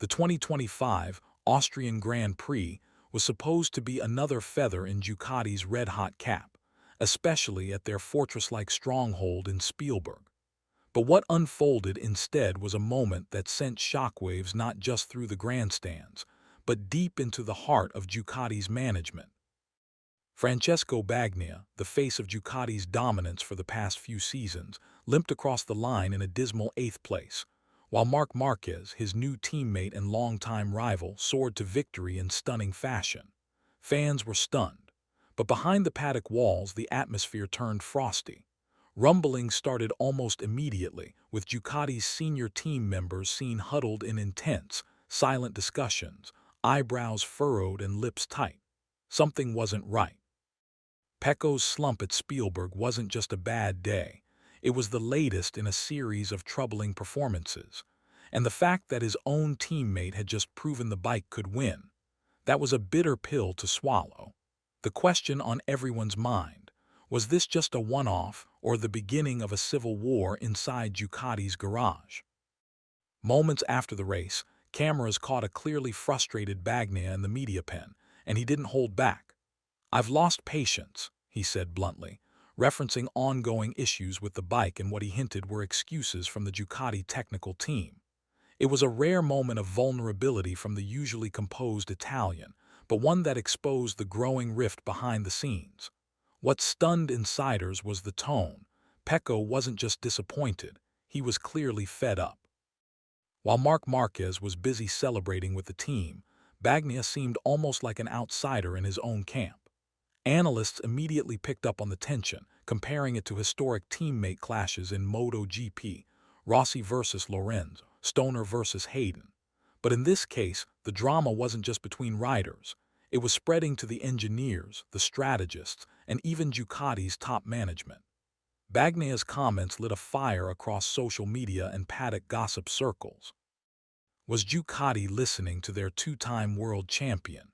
The 2025 Austrian Grand Prix was supposed to be another feather in Ducati's red-hot cap, especially at their fortress-like stronghold in Spielberg. But what unfolded instead was a moment that sent shockwaves not just through the grandstands, but deep into the heart of Ducati's management. Pecco Bagnaia, the face of Ducati's dominance for the past few seasons, limped across the line in a dismal 8th place, while Marc Márquez, his new teammate and longtime rival, soared to victory in stunning fashion. Fans were stunned, but behind the paddock walls the atmosphere turned frosty. Rumbling started almost immediately, with Ducati's senior team members seen huddled in intense, silent discussions, eyebrows furrowed and lips tight. Something wasn't right. Pecco's slump at Spielberg wasn't just a bad day. It was the latest in a series of troubling performances. And the fact that his own teammate had just proven the bike could win, that was a bitter pill to swallow. The question on everyone's mind: was this just a one-off or the beginning of a civil war inside Ducati's garage? Moments after the race, cameras caught a clearly frustrated Bagnaia in the media pen, and he didn't hold back. "I've lost patience," he said bluntly, referencing ongoing issues with the bike and what he hinted were excuses from the Ducati technical team. It was a rare moment of vulnerability from the usually composed Italian, but one that exposed the growing rift behind the scenes. What stunned insiders was the tone. Pecco wasn't just disappointed, he was clearly fed up. While Marc Márquez was busy celebrating with the team, Bagnaia seemed almost like an outsider in his own camp. Analysts immediately picked up on the tension, comparing it to historic teammate clashes in MotoGP, Rossi versus Lorenzo, Stoner versus Hayden. But in this case, the drama wasn't just between riders. It was spreading to the engineers, the strategists, and even Ducati's top management. Bagnaia's comments lit a fire across social media and paddock gossip circles. Was Ducati listening to their two-time world champion?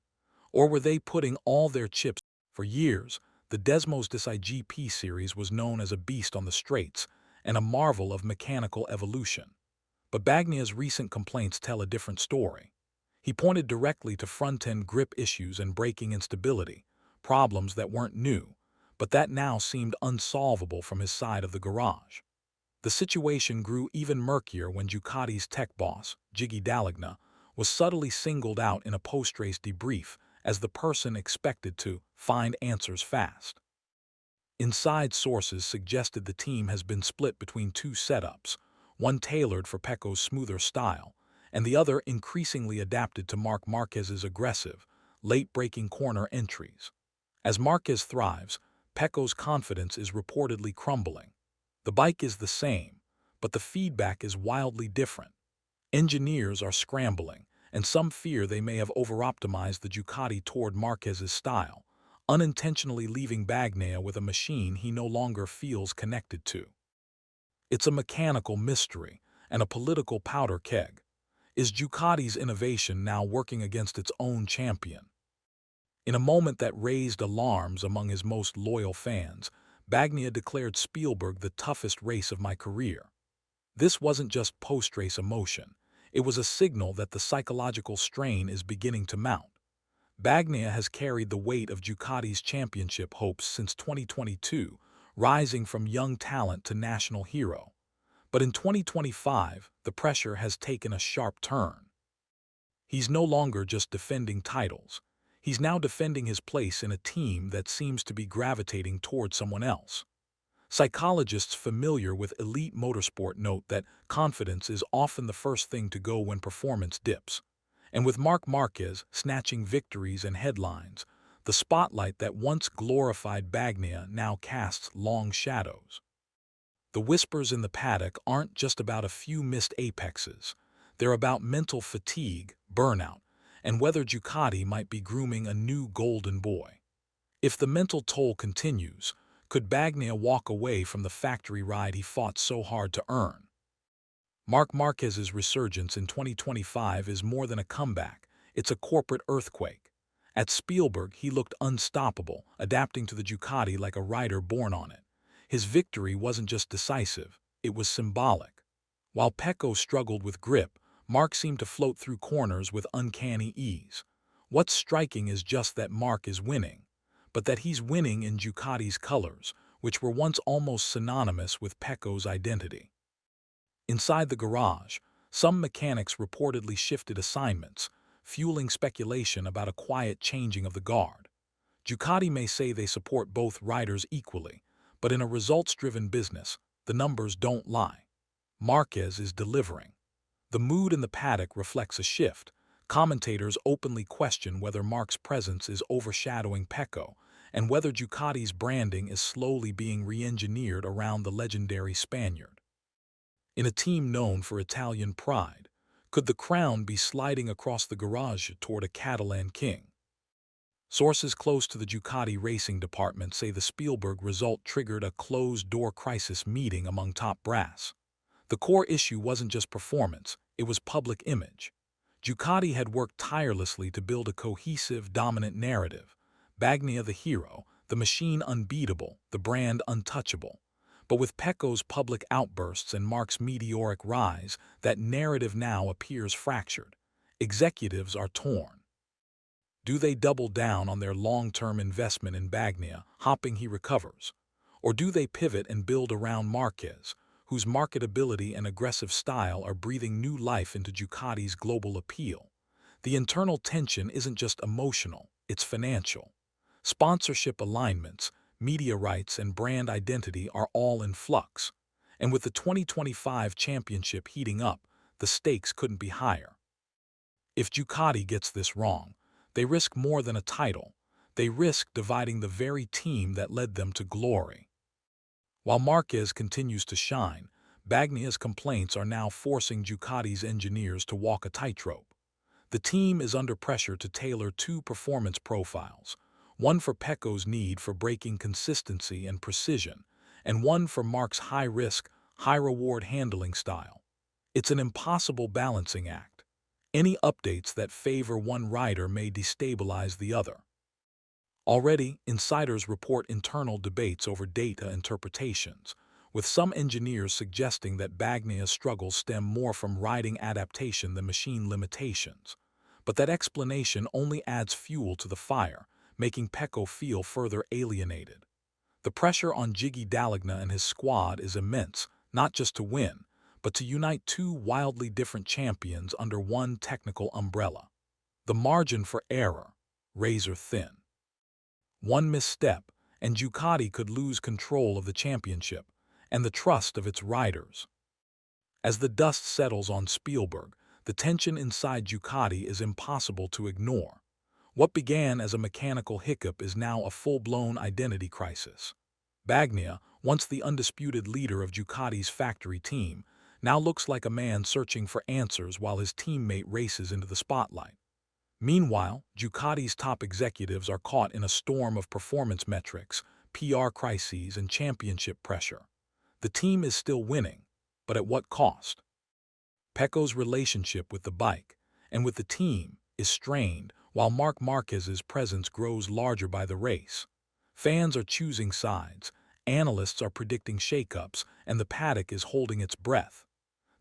Or were they putting all their chips? For years, the Desmos GP series was known as a beast on the straights and a marvel of mechanical evolution. But Bagnaia's recent complaints tell a different story. He pointed directly to front-end grip issues and braking instability, problems that weren't new, but that now seemed unsolvable from his side of the garage. The situation grew even murkier when Ducati's tech boss, Dall'Igna, was subtly singled out in a post-race debrief as the person expected to find answers fast. Inside sources suggested the team has been split between two setups, one tailored for Pecco's smoother style, and the other increasingly adapted to Marc Márquez's aggressive, late-breaking corner entries. As Marquez thrives, Pecco's confidence is reportedly crumbling. The bike is the same, but the feedback is wildly different. Engineers are scrambling, and some fear they may have over-optimized the Ducati toward Marquez's style, unintentionally leaving Bagnaia with a machine he no longer feels connected to. It's a mechanical mystery and a political powder keg. Is Ducati's innovation now working against its own champion? In a moment that raised alarms among his most loyal fans, Bagnaia declared Spielberg the toughest race of my career. This wasn't just post-race emotion. It was a signal that the psychological strain is beginning to mount. Bagnaia has carried the weight of Ducati's championship hopes since 2022, rising from young talent to national hero. But in 2025, the pressure has taken a sharp turn. He's no longer just defending titles. He's now defending his place in a team that seems to be gravitating toward someone else. Psychologists familiar with elite motorsport note that confidence is often the first thing to go when performance dips. And with Marc Márquez snatching victories and headlines, the spotlight that once glorified Bagnaia now casts long shadows. The whispers in the paddock aren't just about a few missed apexes. They're about mental fatigue, burnout, and whether Ducati might be grooming a new golden boy. If the mental toll continues, could Bagnaia walk away from the factory ride he fought so hard to earn? Marc Márquez's resurgence in 2025 is more than a comeback, it's a corporate earthquake. At Spielberg, he looked unstoppable, adapting to the Ducati like a rider born on it. His victory wasn't just decisive, it was symbolic. While Pecco struggled with grip, Marc seemed to float through corners with uncanny ease. What's striking is just that Marc is winning, but that he's winning in Ducati's colors, which were once almost synonymous with Pecco's identity. Inside the garage, some mechanics reportedly shifted assignments, fueling speculation about a quiet changing of the guard. Ducati may say they support both riders equally, but in a results-driven business, the numbers don't lie. Marquez is delivering. The mood in the paddock reflects a shift. Commentators openly question whether Marc's presence is overshadowing Pecco and whether Ducati's branding is slowly being re-engineered around the legendary Spaniard. In a team known for Italian pride, could the crown be sliding across the garage toward a Catalan king? Sources close to the Ducati racing department say the Spielberg result triggered a closed-door crisis meeting among top brass. The core issue wasn't just performance, it was public image. Ducati had worked tirelessly to build a cohesive, dominant narrative. Bagnaia the hero, the machine unbeatable, the brand untouchable. But with Pecco's public outbursts and Marc's meteoric rise, that narrative now appears fractured. Executives are torn. Do they double down on their long-term investment in Bagnaia, hoping he recovers? Or do they pivot and build around Marquez, whose marketability and aggressive style are breathing new life into Ducati's global appeal? The internal tension isn't just emotional, it's financial. Sponsorship alignments, media rights, and brand identity are all in flux. And with the 2025 championship heating up, the stakes couldn't be higher. If Ducati gets this wrong, they risk more than a title. They risk dividing the very team that led them to glory. While Marquez continues to shine, Bagnaia's complaints are now forcing Ducati's engineers to walk a tightrope. The team is under pressure to tailor two performance profiles, one for Pecco's need for braking consistency and precision, and one for Marc's high-risk, high-reward handling style. It's an impossible balancing act. Any updates that favor one rider may destabilize the other. Already, insiders report internal debates over data interpretations, with some engineers suggesting that Bagnaia's struggles stem more from riding adaptation than machine limitations. But that explanation only adds fuel to the fire, making Pecco feel further alienated. The pressure on Dall'Igna and his squad is immense, not just to win, but to unite two wildly different champions under one technical umbrella. The margin for error, razor thin. One misstep, and Ducati could lose control of the championship and the trust of its riders. As the dust settles on Spielberg, the tension inside Ducati is impossible to ignore. What began as a mechanical hiccup is now a full-blown identity crisis. Bagnaia, once the undisputed leader of Ducati's factory team, now looks like a man searching for answers while his teammate races into the spotlight. Meanwhile, Ducati's top executives are caught in a storm of performance metrics, PR crises, and championship pressure. The team is still winning, but at what cost? Pecco's relationship with the bike and with the team is strained, while Marc Márquez's presence grows larger by the race. Fans are choosing sides, analysts are predicting shakeups, and the paddock is holding its breath.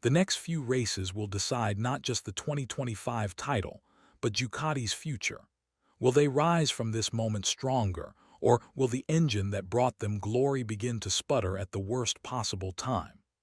The next few races will decide not just the 2025 title, but Ducati's future. Will they rise from this moment stronger, or will the engine that brought them glory begin to sputter at the worst possible time?